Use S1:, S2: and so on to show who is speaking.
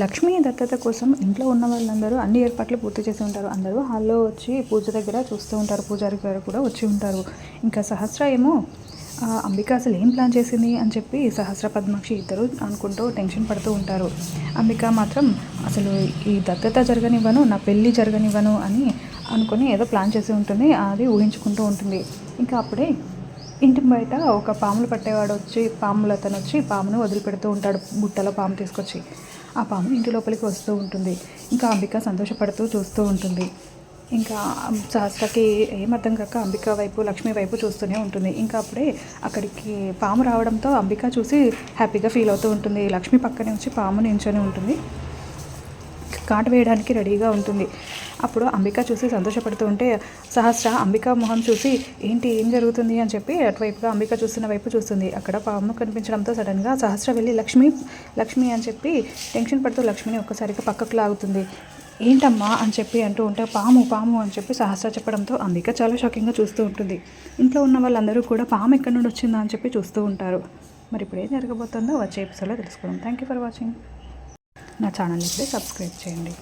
S1: లక్ష్మీ దత్తత కోసం ఇంట్లో ఉన్న వాళ్ళందరూ అన్ని ఏర్పాట్లు పూర్తి చేసి ఉంటారు. అందరూ హాల్లో వచ్చి పూజ దగ్గర చూస్తూ ఉంటారు. పూజారి గారు కూడా వచ్చి ఉంటారు. ఇంకా సహస్ర ఏమో అంబిక అసలు ఏం ప్లాన్ చేసింది అని చెప్పి సహస్ర పద్మాక్షి ఇద్దరు అనుకుంటూ టెన్షన్ పడుతూ ఉంటారు. అంబిక మాత్రం అసలు ఈ దత్తత జరగనివ్వను, నా పెళ్ళి జరగనివ్వను అని అనుకుని ఏదో ప్లాన్ చేసి ఉంటుంది. అది ఊహించుకుంటూ ఉంటుంది. ఇంకా అప్పుడే ఇంటి బయట ఒక పాములు పట్టేవాడు వచ్చి పాములతను వచ్చి పామును వదిలిపెడుతూ ఉంటాడు. బుట్టలో పాము తీసుకొచ్చి ఆ పాము ఇంటి లోపలికి వస్తూ ఉంటుంది. ఇంకా అంబిక సంతోషపడుతూ చూస్తూ ఉంటుంది. ఇంకా సహస్రకి ఏం అర్థం కాక అంబిక వైపు లక్ష్మి వైపు చూస్తూనే ఉంటుంది. ఇంకా అప్పుడే అక్కడికి పాము రావడంతో అంబిక చూసి హ్యాపీగా ఫీల్ అవుతూ ఉంటుంది. లక్ష్మి పక్కనే వచ్చి పాము నించొని ఉంటుంది, కాటు వేయడానికి రెడీగా ఉంటుంది. అప్పుడు అంబిక చూసి సంతోషపడుతూ ఉంటే సహస్ర అంబిక మొహం చూసి ఏంటి ఏం జరుగుతుంది అని చెప్పి అటువైపుగా అంబిక చూస్తున్న వైపు చూస్తుంది. అక్కడ పాము కనిపించడంతో సడన్గా సహస్ర వెళ్ళి లక్ష్మి అని చెప్పి టెన్షన్ పడుతూ లక్ష్మిని ఒక్కసారిగా పక్కకు లాగుతుంది. ఏంటమ్మా అని చెప్పి అంటూ ఉంటే పాము అని చెప్పి సహస్ర చెప్పడంతో అంబిక చాలా షాకింగ్గా చూస్తూ ఉంటుంది. ఇంట్లో ఉన్న వాళ్ళందరూ కూడా పాము ఎక్కడి నుండి వచ్చిందా అని చెప్పి చూస్తూ ఉంటారు. మరి ఇప్పుడు ఏం జరగబోతుందో వచ్చే ఎపిసోడ్లో తెలుసుకుందాం. Thank you for watching. నా ఛానల్ని ఇప్పుడే సబ్స్క్రైబ్ చేయండి.